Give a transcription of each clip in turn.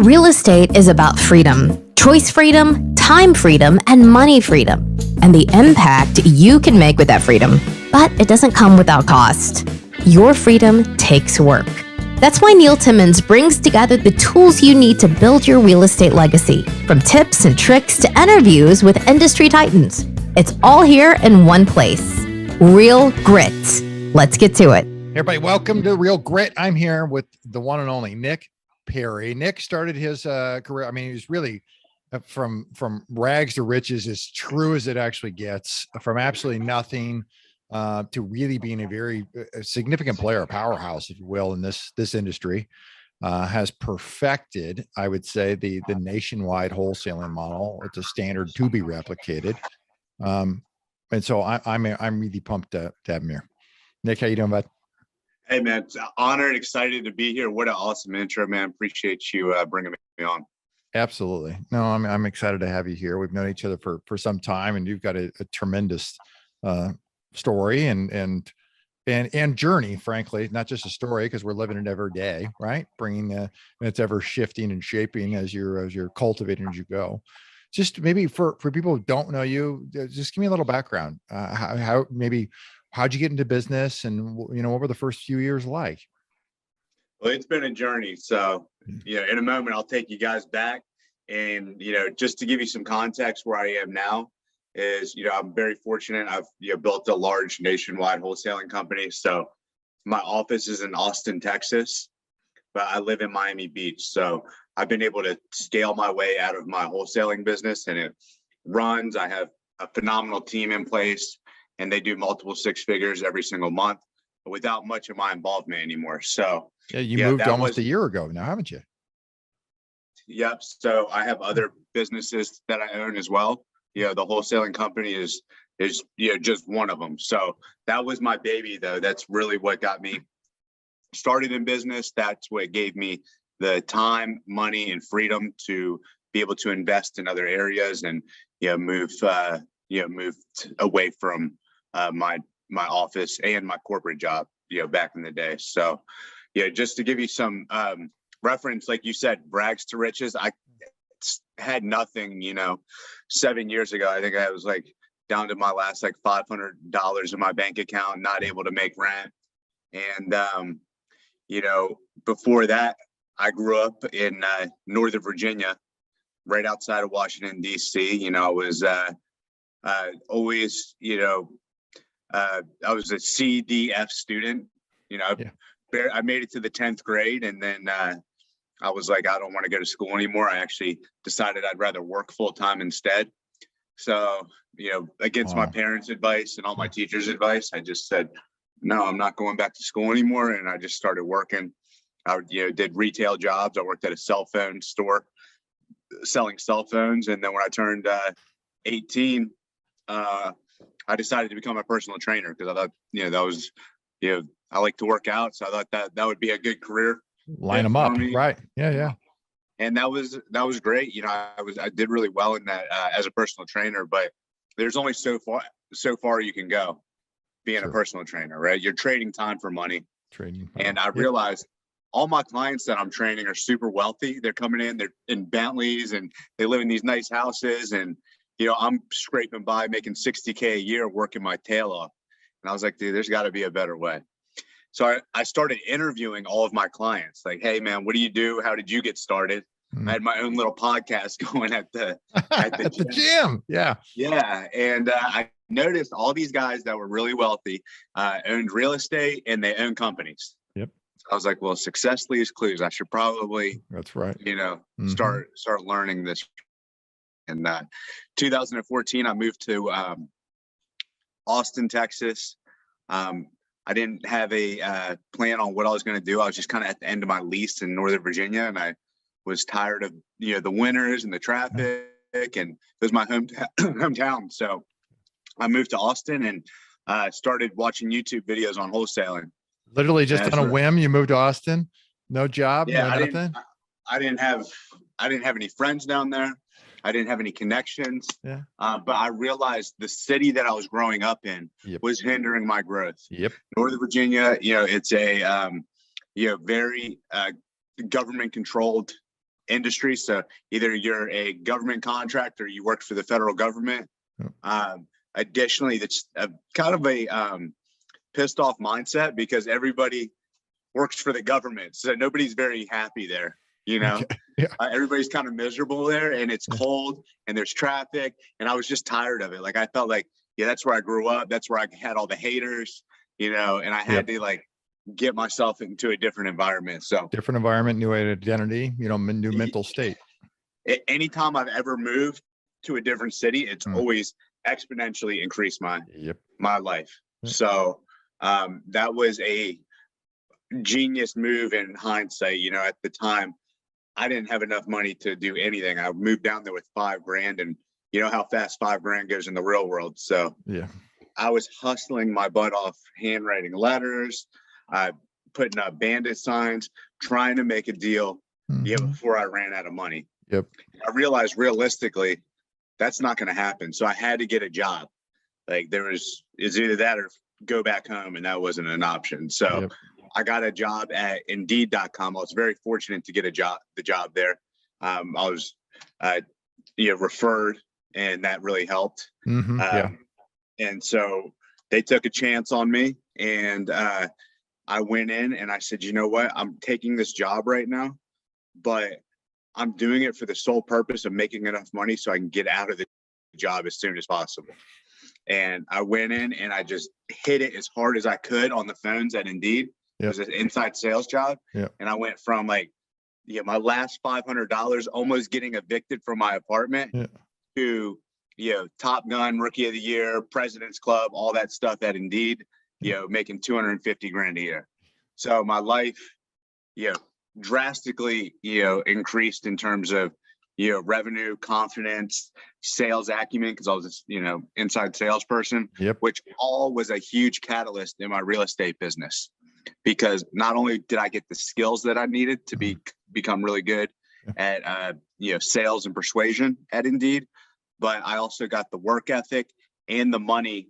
Real estate is about freedom, choice freedom, time freedom, and money freedom, and the impact you can make with that freedom. But it doesn't come without cost. Your freedom takes work. That's why Neil Timmons brings together the tools you need to build your real estate legacy, from tips and tricks to interviews with industry titans. It's all here in one place. Real Grit. Let's get to it. Everybody, welcome to Real Grit. I'm here with the one and only Nick Perry. Nick started his career. I mean, he was really from rags to riches, as true as it actually gets, from absolutely nothing to really being a very significant player, a powerhouse, if you will, in this industry. Has perfected, I would say, the nationwide wholesaling model. It's a standard to be replicated. And so I'm really pumped to have him here. Nick, how you doing, bud? Hey, man, it's honored, excited to be here. What an awesome intro, man. Appreciate you bringing me on. Absolutely. No, I'm excited to have you here. We've known each other for some time, and you've got a tremendous story and journey, frankly, not just a story, because we're living it every day, right? Bringing and it's ever shifting and shaping as you're cultivating as you go. Just maybe for people who don't know you, just give me a little background. How'd you get into business, and what were the first few years like? Well, it's been a journey. So, in a moment, I'll take you guys back, and just to give you some context where I am now is, I'm very fortunate. I've built a large nationwide wholesaling company. So my office is in Austin, Texas, but I live in Miami Beach. So I've been able to scale my way out of my wholesaling business, and it runs. I have a phenomenal team in place, and they do multiple six figures every single month without much of my involvement anymore. So you moved almost a year ago now, haven't you? Yep. So I have other businesses that I own as well. The wholesaling company is just one of them. So that was my baby, though. That's really what got me started in business. That's what gave me the time, money, and freedom to be able to invest in other areas and move away from my office and my corporate job back in the day. So just to give you some reference, like you said, rags to riches. I had nothing 7 years ago. I think I was like down to my last like $500 in my bank account, not able to make rent. And before that, I grew up in Northern Virginia, right outside of Washington, D.C. I was always I was a C, D, F student. I made it to the 10th grade, and then I was like, I don't want to go to school anymore. I actually decided I'd rather work full time instead. So, against my parents' advice and all my teachers' advice, I just said, no, I'm not going back to school anymore. And I just started working. I did retail jobs. I worked at a cell phone store selling cell phones. And then when I turned 18, I decided to become a personal trainer, because I thought, that was, I like to work out. So I thought that would be a good career. Line them up, right? Yeah. And that was great. I did really well in that as a personal trainer, but there's only so far you can go being a personal trainer, right? You're trading time for money. And I realized all my clients that I'm training are super wealthy. They're coming in, they're in Bentleys, and they live in these nice houses. And, I'm scraping by making $60K a year, working my tail off. And I was like, dude, there's got to be a better way. So I started interviewing all of my clients, like, hey, man, what do you do? How did you get started? I had my own little podcast going at the gym. Yeah. And I noticed all these guys that were really wealthy owned real estate, and they own companies. Yep. I was like, well, success leaves clues. I should probably, that's right. Start learning this. In 2014, I moved to Austin, Texas. I didn't have a plan on what I was going to do. I was just kind of at the end of my lease in Northern Virginia, and I was tired of the winters and the traffic, and it was my hometown. So I moved to Austin and started watching YouTube videos on wholesaling. Literally just on a whim, you moved to Austin? No job? Yeah, no nothing? I didn't have any friends down there. I didn't have any connections. Yeah. But I realized the city that I was growing up in was hindering my growth. Yep. Northern Virginia, it's a very government controlled industry. So either you're a government contractor, or you work for the federal government. Additionally, that's kind of a pissed off mindset because everybody works for the government. So nobody's very happy there. Okay. Yeah. Everybody's kind of miserable there, and it's cold and there's traffic. And I was just tired of it. Like, I felt like, yeah, that's where I grew up. That's where I had all the haters, and I had to like get myself into a different environment. So different environment, new identity, new mental state. Anytime I've ever moved to a different city, it's always exponentially increased my life. So that was a genius move in hindsight. At the time, I didn't have enough money to do anything. I moved down there with $5,000, and you know how fast $5,000 goes in the real world. So yeah, I was hustling my butt off, handwriting letters, putting up bandit signs, trying to make a deal before I ran out of money. Yep. I realized realistically, that's not going to happen. So I had to get a job. Like it's either that or go back home, and that wasn't an option. So I got a job at Indeed.com. I was very fortunate to get the job there. I was, referred, and that really helped. And so they took a chance on me, and I went in and I said, you know what, I'm taking this job right now, but I'm doing it for the sole purpose of making enough money so I can get out of the job as soon as possible. And I went in and I just hit it as hard as I could on the phones at Indeed. It was an inside sales job. And I went from my last $500 almost getting evicted from my apartment to, Top Gun, Rookie of the Year, President's Club, all that stuff at Indeed, making $250,000 a year. So my life, drastically, increased in terms of, revenue, confidence, sales acumen, because I was this, inside salesperson, which all was a huge catalyst in my real estate business. Because not only did I get the skills that I needed to become really good at sales and persuasion at Indeed, but I also got the work ethic and the money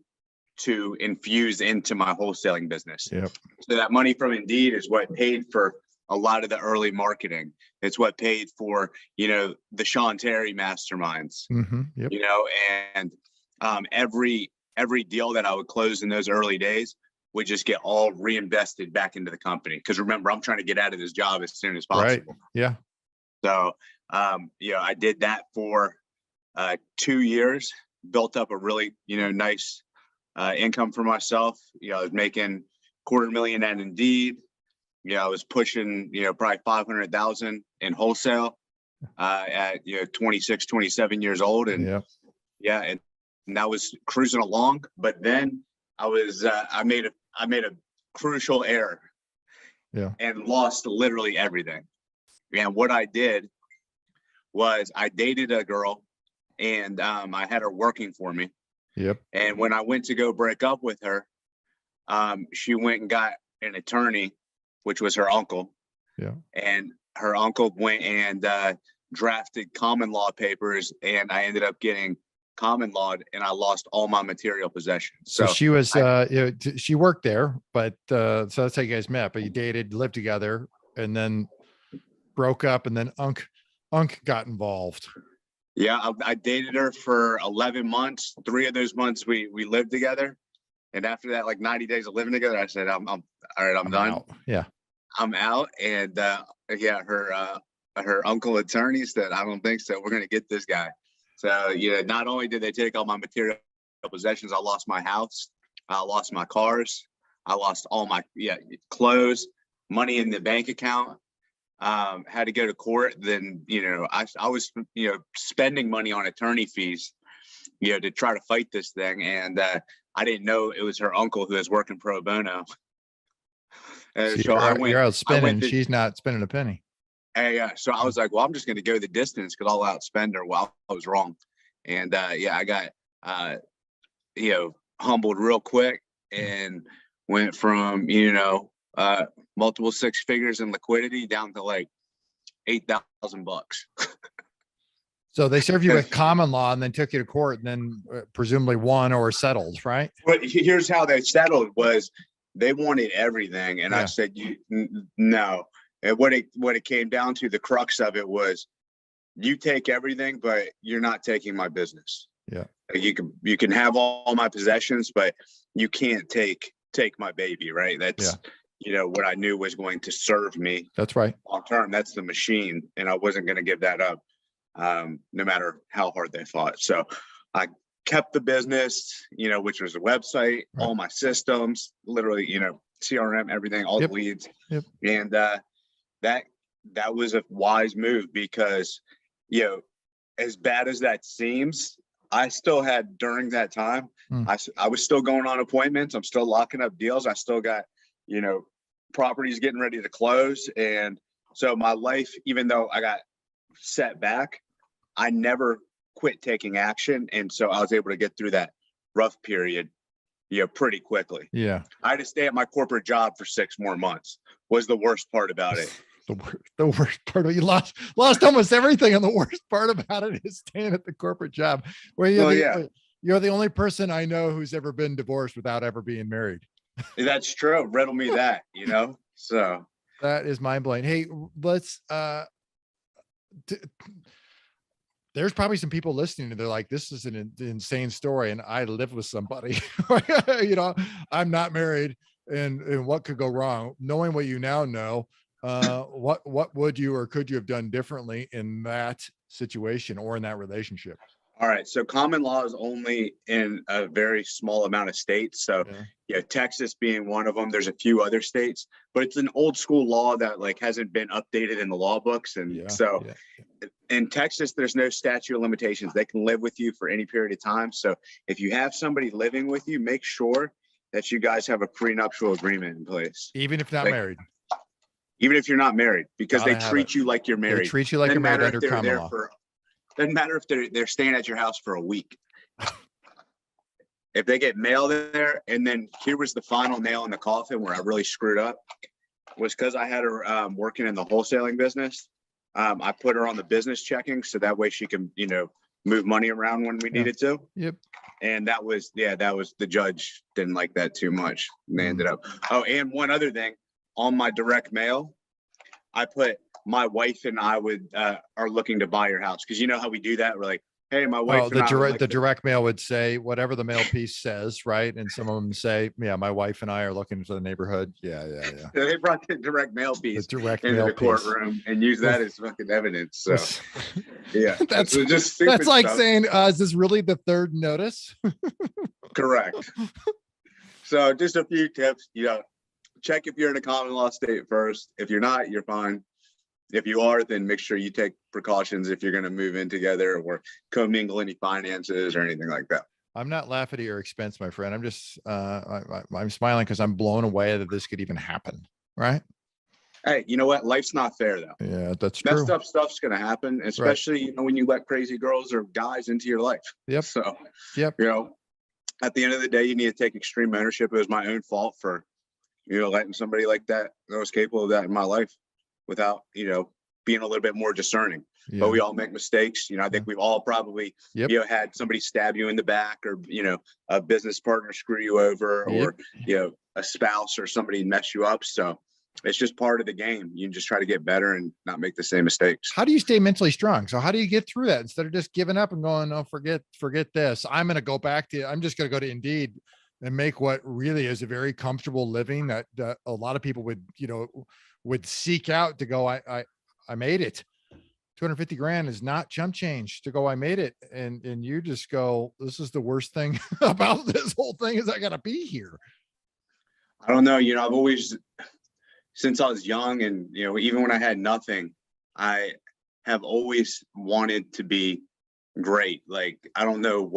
to infuse into my wholesaling business. So that money from Indeed is what paid for a lot of the early marketing. It's what paid for, the Sean Terry masterminds, and every deal that I would close in those early days would just get all reinvested back into the company. Because remember, I'm trying to get out of this job as soon as possible. So, I did that for 2 years, built up a really, nice income for myself. I was making $250,000 at Indeed. I was pushing, probably 500,000 in wholesale at 26, 27 years old. And and that was cruising along. But then I was I made a crucial error and lost literally everything. And what I did was I dated a girl, and I had her working for me. And when I went to go break up with her, she went and got an attorney, which was her uncle. And her uncle went and drafted common law papers, and I ended up getting common law, and I lost all my material possessions. So she was, she worked there, but so that's how you guys met, but you dated, lived together, and then broke up, and then Unc got involved. I dated her for 11 months. 3 of those months we lived together. And after that, like 90 days of living together, I said, I'm all right, I'm done. Out. I'm out. And her uncle attorney said, I don't think so. We're going to get this guy. So, not only did they take all my material possessions, I lost my house, I lost my cars, I lost all my clothes, money in the bank account, had to go to court. Then, I was, spending money on attorney fees, to try to fight this thing. And I didn't know it was her uncle who was working pro bono. You're out spending. She's not spending a penny. So I was like, well, I'm just going to go the distance because I'll outspend her. Well, I was wrong. And I got, humbled real quick and went from, multiple 6 figures in liquidity down to like $8,000. So they served you with common law and then took you to court and then presumably won or settled, right? But here's how they settled was they wanted everything. And I said, no. And what it came down to, the crux of it was, you take everything, but you're not taking my business. Yeah. You can have all my possessions, but you can't take my baby, right? That's what I knew was going to serve me. That's right. Long term. That's the machine, and I wasn't going to give that up, no matter how hard they fought. So I kept the business, which was a website, all my systems, literally, CRM, everything, all the leads, and that was a wise move, because as bad as that seems, I still had, during that time, I was still going on appointments. I'm still locking up deals. I still got, properties getting ready to close. And so my life, even though I got set back, I never quit taking action. And so I was able to get through that rough period, pretty quickly. Yeah. I had to stay at my corporate job for 6 more months, was the worst part about it. The worst part of you lost almost everything, and the worst part about it is staying at the corporate job where you're the only person I know who's ever been divorced without ever being married. That's true. Riddle me that, so that is mind blowing. Hey, let's there's probably some people listening and they're like, this is an insane story, and I live with somebody. I'm not married, and what could go wrong? Knowing what you now know, what would you or could you have done differently in that situation or in that relationship? All right. So common law is only in a very small amount of states. So Texas being one of them. There's a few other states, but it's an old school law that hasn't been updated in the law books. And in Texas, there's no statute of limitations. They can live with you for any period of time. So if you have somebody living with you, make sure that you guys have a prenuptial agreement in place. Even if not married. Even if you're not married, because they treat you like you're married. They treat you like you're married under common law. Doesn't matter if they're staying at your house for a week. If they get mail there, and then here was the final nail in the coffin where I really screwed up, was because I had her working in the wholesaling business. I put her on the business checking, so that way she can, move money around when we needed to. Yep. And that was the judge didn't like that too much. And they ended up. Oh, and one other thing, on my direct mail, I put, my wife and I are looking to buy your house, because you know how we do that. We're like, hey, my wife. The direct mail would say whatever the mail piece says, right? And some of them say, my wife and I are looking for the neighborhood. Yeah. So they brought the direct mail piece into the courtroom and use that as fucking evidence. So that's just that's like stuff. Saying, is this really the third notice? Correct. So just a few tips. Check if you're in a common law state first. If you're not, you're fine. If you are, then make sure you take precautions if you're going to move in together or commingle any finances or anything like that. I'm not laughing at your expense, my friend. I'm just, I'm smiling because I'm blown away that this could even happen. Right. Hey, you know what? Life's not fair though. Yeah, that's true. Stuff's going to happen, especially, when you let crazy girls or guys into your life. Yep. So, at the end of the day, you need to take extreme ownership. It was my own fault for, letting somebody like that was capable of that in my life, without, being a little bit more discerning. But we all make mistakes. I think we've all probably, had somebody stab you in the back, or, a business partner screw you over, or, a spouse or somebody mess you up. So it's just part of the game. You just try to get better and not make the same mistakes. How do you stay mentally strong? So how do you get through that instead of just giving up and going, oh, forget this. I'm just going to go to Indeed and make what really is a very comfortable living that a lot of people would seek out to go, I made it. 250 grand is not chump change to go, I made it. And you just go, this is the worst thing about this whole thing is I got to be here. I don't know. I've always, since I was young and, even when I had nothing, I have always wanted to be great. Like, I don't know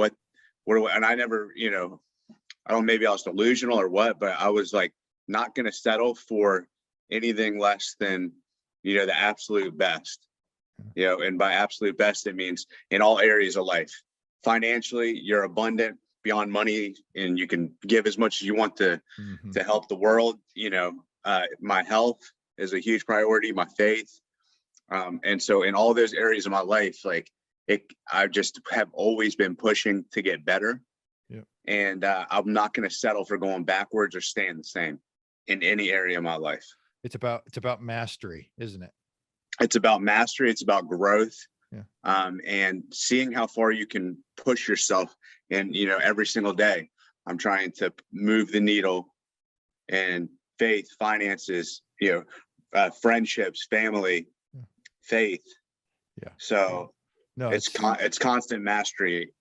and I never, I don't know, maybe I was delusional or what, but I was like, not going to settle for anything less than, the absolute best, and by absolute best, it means in all areas of life. Financially, you're abundant beyond money, and you can give as much as you want to help the world. My health is a huge priority, my faith. And so in all those areas of my life, I just have always been pushing to get better. Yeah. And I'm not going to settle for going backwards or staying the same in any area of my life. It's about mastery, isn't it? It's about mastery. It's about growth. Yeah. And seeing how far you can push yourself. And, every single day I'm trying to move the needle, and faith, finances, friendships, family, Yeah. faith. Yeah. So No, it's constant mastery,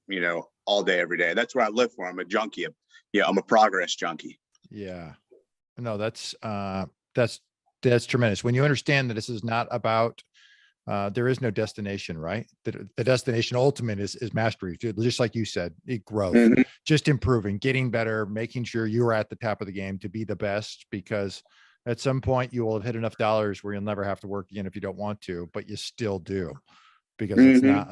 all day, every day. That's what I live for. I'm a junkie. I'm a progress junkie. yeah. No, that's tremendous. When you understand that this is not about, there is no destination, right? The destination ultimate is mastery. Just like you said, growth, Mhm. just improving, getting better, making sure you're at the top of the game to be the best, because at some point you will have hit enough dollars where you'll never have to work again if you don't want to, but you still do, because it's not,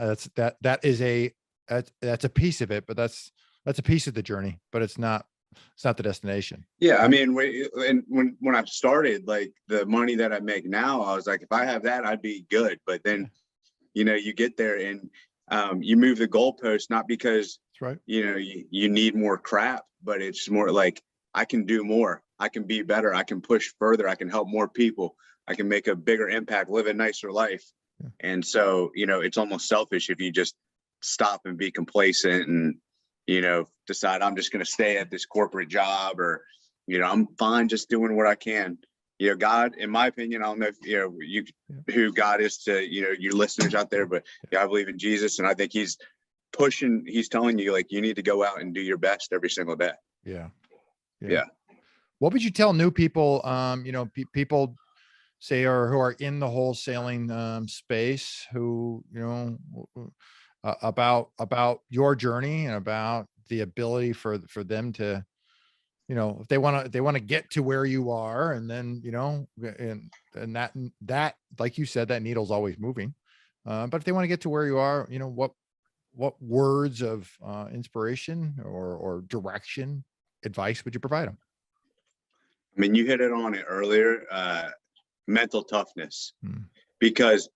that's a piece of it, but that's a piece of the journey, but it's not the destination. Yeah, I mean, when I started, like the money that I make now, I was like, if I have that, I'd be good. But then, you get there and you move the goalpost, not because That's right. you need more crap, but it's more like I can do more, I can be better, I can push further, I can help more people, I can make a bigger impact, live a nicer life. Yeah. And so, it's almost selfish if you just stop and be complacent and decide I'm just going to stay at this corporate job, or, I'm fine just doing what I can. God, in my opinion, I don't know if, who God is to, your listeners out there, but I believe in Jesus. And I think he's telling you, like, you need to go out and do your best every single day. Yeah. Yeah. What would you tell new people, people say, or who are in the wholesaling space, who, about your journey and about the ability for them to, if they want to get to where you are, and then, and that, like you said, that needle's always moving. But if they want to get to where you are, what words of inspiration or direction, advice would you provide them? I mean, you hit it on it earlier, mental toughness, because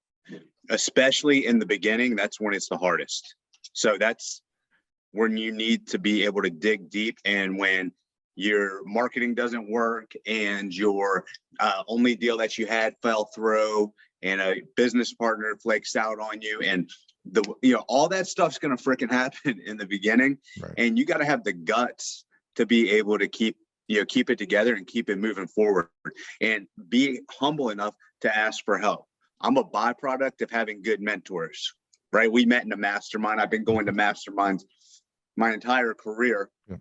especially in the beginning, that's when it's the hardest. So that's when you need to be able to dig deep. And when your marketing doesn't work, and your only deal that you had fell through, and a business partner flakes out on you, and all that stuff's going to freaking happen in the beginning. Right. And you got to have the guts to be able to keep it together and keep it moving forward, and be humble enough to ask for help. I'm a byproduct of having good mentors, right? We met in a mastermind. I've been going to masterminds my entire career. Yeah.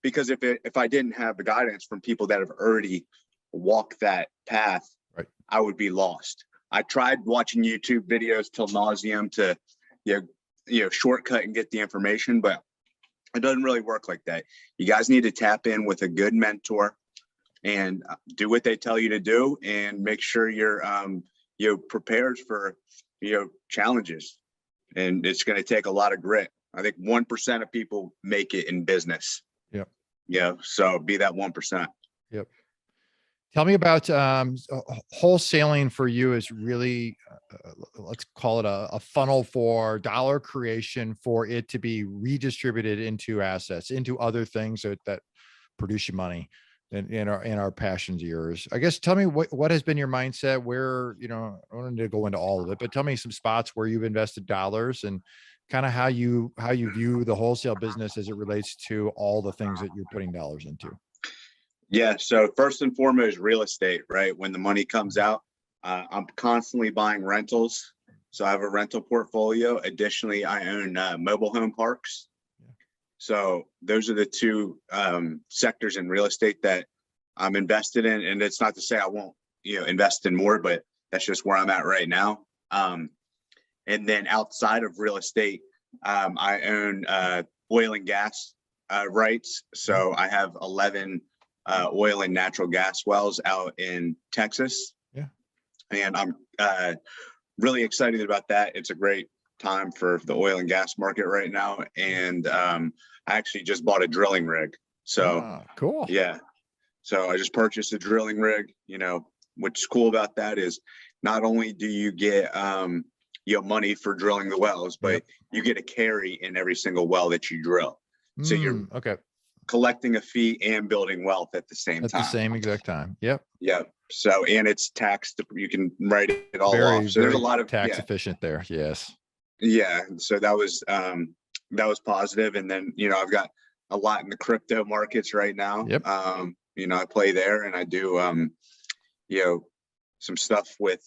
Because if I didn't have the guidance from people that have already walked that path, right, I would be lost. I tried watching YouTube videos till nauseum to, shortcut and get the information, but it doesn't really work like that. You guys need to tap in with a good mentor and do what they tell you to do, and make sure you're prepared for challenges. And it's going to take a lot of grit. I think 1% of people make it in business. Yep. Yeah. So be that 1%. Yep. Tell me about wholesaling for you is really, let's call it a funnel for dollar creation, for it to be redistributed into assets, into other things that produce you money, in our passions years. I guess, tell me what has been your mindset, where, I don't want to go into all of it, but tell me some spots where you've invested dollars, and kind of how you view the wholesale business as it relates to all the things that you're putting dollars into. Yeah. So first and foremost, real estate, right? When the money comes out, I'm constantly buying rentals. So I have a rental portfolio. Additionally, I own mobile home parks. Yeah. So those are the two sectors in real estate that I'm invested in. And it's not to say I won't, invest in more, but that's just where I'm at right now. And then outside of real estate, I own oil and gas rights. So I have 11 oil and natural gas wells out in Texas. Yeah. And I'm really excited about that. It's a great time for the oil and gas market right now. And I actually just bought a drilling rig. So cool. Yeah. So I just purchased a drilling rig. What's cool about that is not only do you get money for drilling the wells, but you get a carry in every single well that you drill. So you're okay. collecting a fee and building wealth at the same At time. the same exact time. Yep. Yeah. So, and it's taxed, you can write it all Very, off. So there's a very lot of tax efficient there. Yes. Yeah. So that was positive. And then, I've got a lot in the crypto markets right now. Yep. I play there, and I do, some stuff with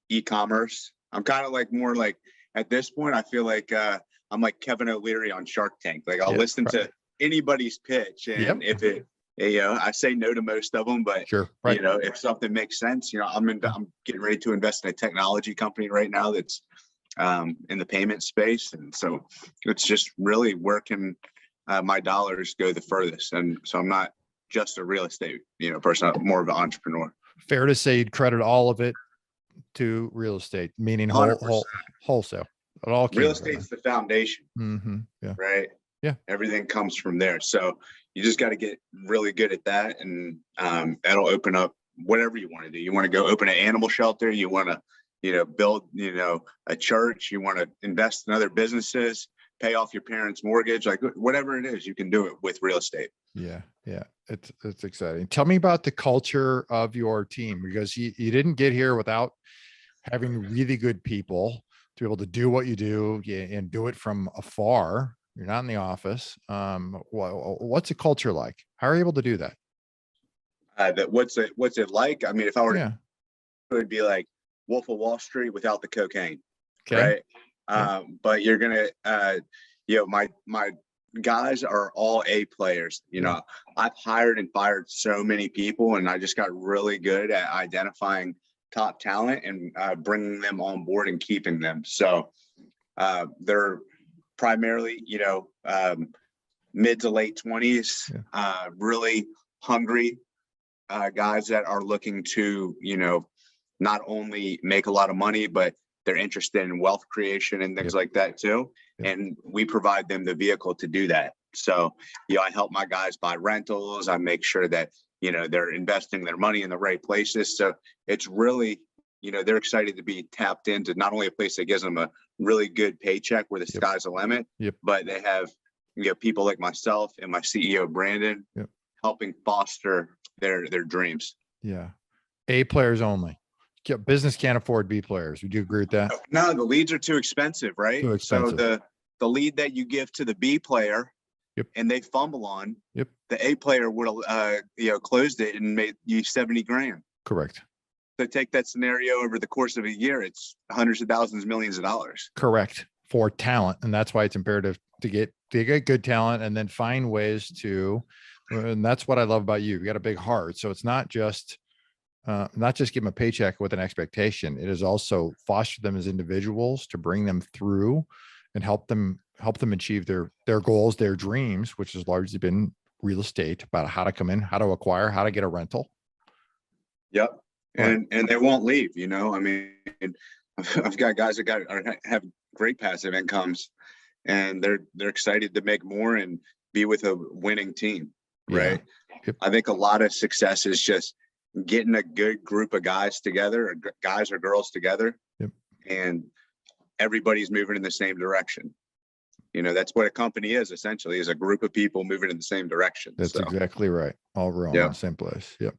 e-commerce. I'm kind of like more like, at this point, I feel like I'm like Kevin O'Leary on Shark Tank. Like, I'll listen to anybody's pitch, and if it, I say no to most of them, but sure, right. if something makes sense, I'm getting ready to invest in a technology company right now that's in the payment space, and so it's just really where can my dollars go the furthest. And so I'm not just a real estate person, I'm more of an entrepreneur. Fair to say you'd credit all of it to real estate, meaning wholesale. It all real estate's the foundation. Yeah. Right. Yeah. Everything comes from there. So you just got to get really good at that, and that'll open up whatever you want to do. You want to go open an animal shelter, you want to build a church, you want to invest in other businesses, pay off your parents' mortgage, like whatever it is, you can do it with real estate. Yeah. It's exciting. Tell me about the culture of your team, because you didn't get here without having really good people to be able to do what you do and do it from afar. You're not in the office. What's the culture like? How are you able to do that? What's it like? I mean, if I were to, it would be like Wolf of Wall Street without the cocaine. Okay. Right. But you're gonna, my guys are all A players. I've hired and fired so many people, and I just got really good at identifying top talent and bringing them on board and keeping them. So they're primarily, mid to late 20s, really hungry guys that are looking to, not only make a lot of money, but they're interested in wealth creation and things like that too. And we provide them the vehicle to do that. So, I help my guys buy rentals. I make sure that, they're investing their money in the right places. So it's really, they're excited to be tapped into not only a place that gives them a really good paycheck where the sky's the limit, but they have, people like myself and my CEO, Brandon, helping foster their dreams. Yeah. A players only. Business can't afford B players. Would you agree with that? No, the leads are too expensive, right? Too expensive. So the lead that you give to the B player and they fumble on, the A player would have closed it and made you 70 grand. Correct. So take that scenario over the course of a year, it's hundreds of thousands, millions of dollars. Correct. For talent. And that's why it's imperative to get good talent and then find ways to, and that's what I love about you. You got a big heart. So it's not just give them a paycheck with an expectation. It is also foster them as individuals to bring them through and help them achieve their goals, their dreams, which has largely been real estate, about how to come in, how to acquire, how to get a rental. Yep. And they won't leave, I mean, I've got guys that have great passive incomes, and they're excited to make more and be with a winning team. Right. I think a lot of success is just getting a good group of guys together, or guys or girls together, and everybody's moving in the same direction. That's what a company is, essentially, is a group of people moving in the same direction. That's exactly right. All rowing in the same place. Yep.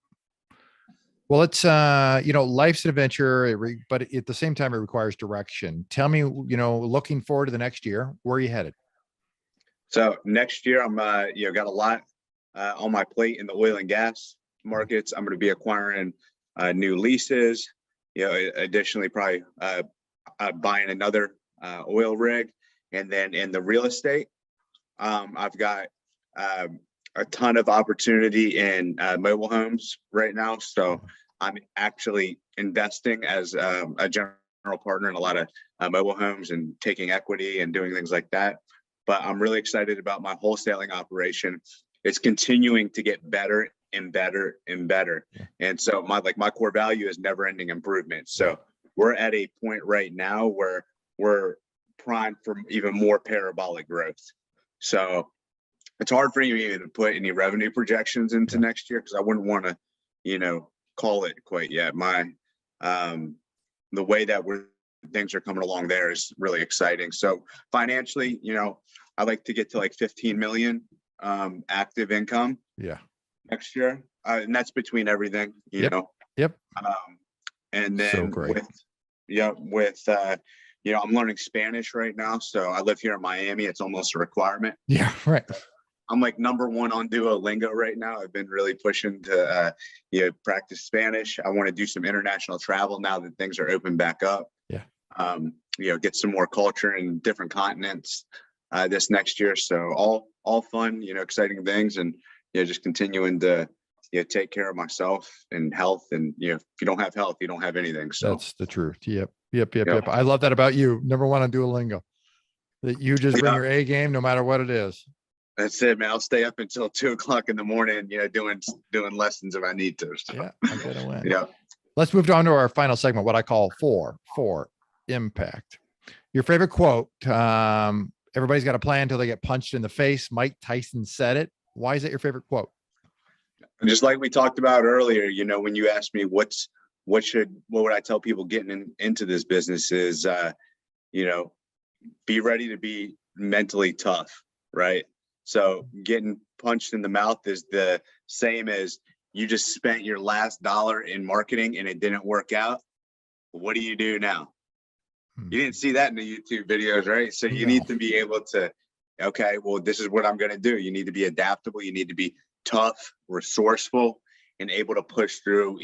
Well, it's, life's an adventure, but at the same time, it requires direction. Tell me, looking forward to the next year, where are you headed? So next year, I'm, got a lot on my plate in the oil and gas markets. I'm going to be acquiring new leases, additionally, probably buying another oil rig. And then in the real estate, I've got a ton of opportunity in mobile homes right now. So I'm actually investing as a general partner in a lot of mobile homes and taking equity and doing things like that. But I'm really excited about my wholesaling operation. It's continuing to get better and better and better. And so my core value is never ending improvement. So we're at a point right now where we're primed for even more parabolic growth. So it's hard for you even to put any revenue projections into next year, because I wouldn't want to, call it quite yet. The way that things are coming along there is really exciting. So financially, I like to get to like 15 million active income Yeah. next year. And that's between everything, you Yep. know. Yep. And So then great. I'm learning Spanish right now. So I live here in Miami. It's almost a requirement. Yeah. Right. I'm like #1 on Duolingo right now. I've been really pushing to, practice Spanish. I want to do some international travel now that things are open back up. Yeah. Get some more culture in different continents this next year. So all fun, exciting things, and just continuing to take care of myself and health. And if you don't have health, you don't have anything. So that's the truth. Yep. I love that about you. #1 on Duolingo. That you just bring your A game no matter what it is. That's it, man. I'll stay up until 2:00 in the morning, doing lessons if I need to. So. Yeah, I'm gonna win. Yeah. Let's move on to our final segment, what I call for impact. Your favorite quote. Everybody's got a plan until they get punched in the face. Mike Tyson said it. Why is it your favorite quote? And just like we talked about earlier, when you asked me what would I tell people getting into this business is, be ready to be mentally tough, right? So getting punched in the mouth is the same as you just spent your last dollar in marketing and it didn't work out. What do you do now? You didn't see that in the YouTube videos, right? So you need to be able to, okay, well, this is what I'm going to do. You need to be adaptable. You need to be tough, resourceful, and able to push through,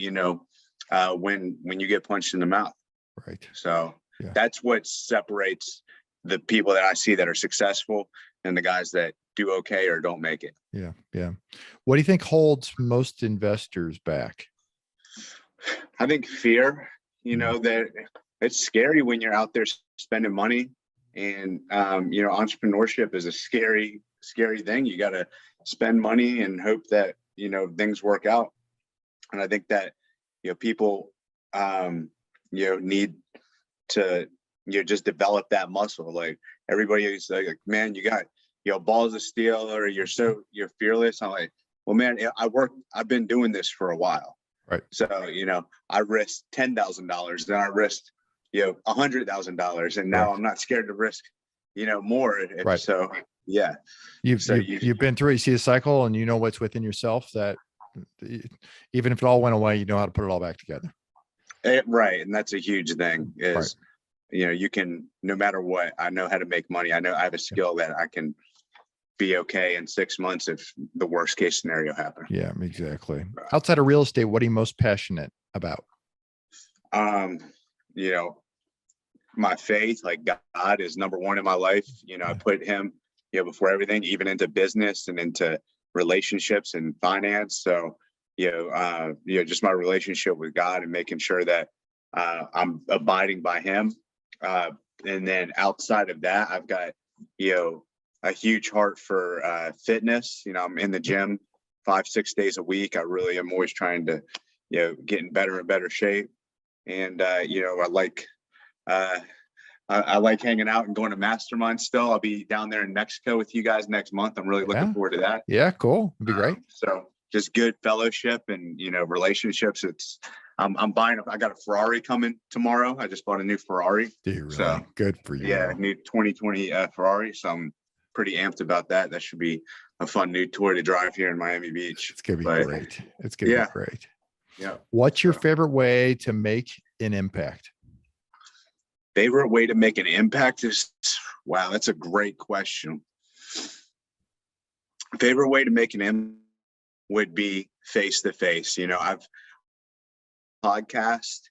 when you get punched in the mouth. Right. So that's what separates the people that I see that are successful and the guys that do okay or don't make it. Yeah. What do you think holds most investors back? I think fear, that it's scary when you're out there spending money, and, entrepreneurship is a scary thing. You got to spend money and hope that, things work out. And I think that, people, need to, just develop that muscle. Like everybody is like, man, you got, balls of steel, or you're fearless. I'm like, well, man, I've been doing this for a while. Right. So, I risked $10,000, then I risked, $100,000, and now I'm not scared to risk, more. Right. So, yeah. You've been through it. You see a cycle, and you know what's within yourself, that even if it all went away, you know how to put it all back together. Right. And that's a huge thing is, you can, no matter what, I know how to make money. I know I have a skill that I can be okay in 6 months if the worst case scenario happens. Yeah, exactly. Outside of real estate, what are you most passionate about? My faith, like God is number 1 in my life. I put him, before everything, even into business and into relationships and finance. So, just my relationship with God and making sure that I'm abiding by him. And then outside of that, I've got, a huge heart for fitness. I'm in the gym 5-6 days a week. I really am always trying to, get in better and better shape. And, I like hanging out and going to masterminds still. I'll be down there in Mexico with you guys next month. I'm really looking forward to that. Yeah, cool. It'd be great. So just good fellowship and, relationships. I'm buying, I got a Ferrari coming tomorrow. I just bought a new Ferrari. Do you really? So good for you. Yeah, new 2020 Ferrari. So I'm pretty amped about that. That should be a fun new toy to drive here in Miami Beach. It's going to be great. It's going to be great. Yeah. What's your favorite way to make an impact? Favorite way to make an impact is, wow, that's a great question. Favorite way to make an impact would be face to face. I've podcast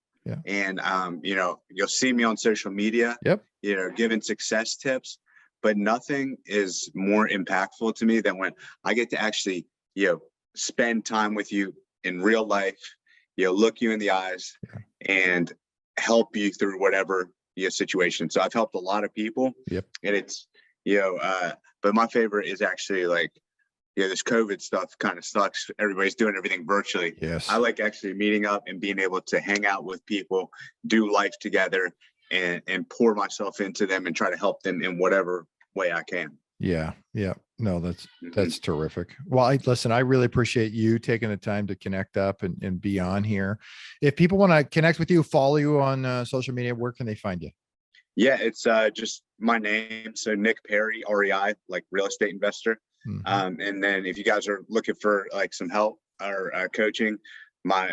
and, you'll see me on social media, giving success tips, but nothing is more impactful to me than when I get to actually, spend time with you in real life, look you in the eyes and help you through whatever situation. So I've helped a lot of people. And it's, but my favorite is actually like, this COVID stuff kind of sucks. Everybody's doing everything virtually. Yes. I like actually meeting up and being able to hang out with people, do life together, and pour myself into them and try to help them in whatever way I can. Yeah. No, that's terrific. Well, I really appreciate you taking the time to connect up and be on here. If people want to connect with you, follow you on social media, where can they find you? Yeah, it's just my name. So Nick Perry, REI, like real estate investor. And then if you guys are looking for like some help or coaching, my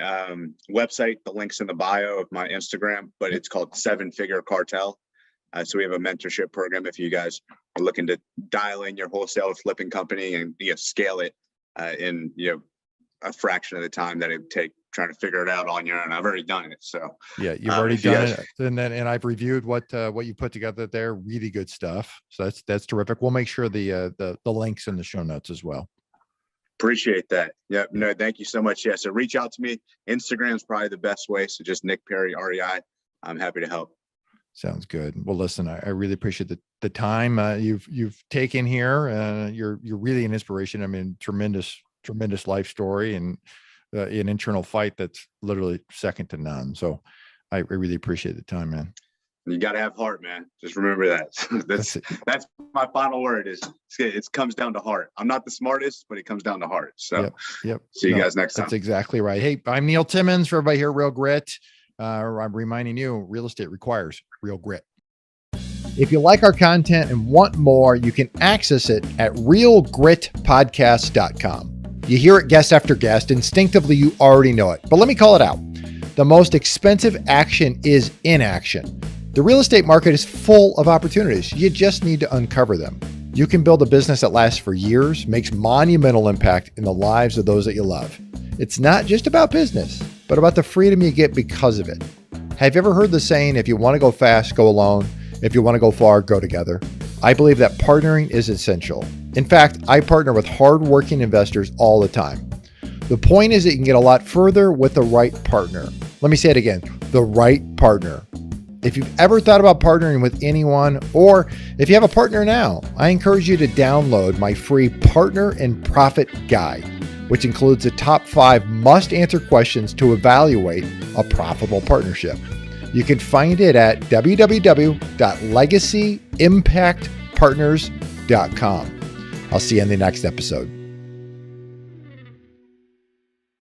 website, the link's in the bio of my Instagram, but it's called 7 Figure Cartel. So we have a mentorship program if you guys are looking to dial in your wholesale flipping company and scale it in a fraction of the time that it would take trying to figure it out on your own. I've already done it. So yeah, you've already done it. And I've reviewed what you put together there. Really good stuff. So that's terrific. We'll make sure the links in the show notes as well. Appreciate that. Yeah, no, thank you so much. Yeah. So reach out to me. Instagram is probably the best way. So just Nick Perry, REI. I'm happy to help. Sounds good. Well, listen, I really appreciate the time you've taken here. You're really an inspiration. I mean, tremendous life story and an internal fight that's literally second to none. So I really appreciate the time, man. You got to have heart, man. Just remember that. That's my final word is it comes down to heart. I'm not the smartest, but it comes down to heart. So yep. See you guys next time. That's exactly right. Hey, I'm Neil Timmons for everybody here at Real Grit. I'm reminding you, real estate requires real grit. If you like our content and want more, you can access it at realgritpodcast.com. You hear it guest after guest. Instinctively, you already know it. But let me call it out. The most expensive action is inaction. The real estate market is full of opportunities. You just need to uncover them. You can build a business that lasts for years, makes monumental impact in the lives of those that you love. It's not just about business, but about the freedom you get because of it. Have you ever heard the saying, if you want to go fast, go alone. If you want to go far, go together. I believe that partnering is essential. In fact, I partner with hardworking investors all the time. The point is that you can get a lot further with the right partner. Let me say it again, the right partner. If you've ever thought about partnering with anyone, or if you have a partner now, I encourage you to download my free Partner and Profit Guide, which includes the top 5 must-answer questions to evaluate a profitable partnership. You can find it at www.legacyimpactpartners.com. I'll see you in the next episode.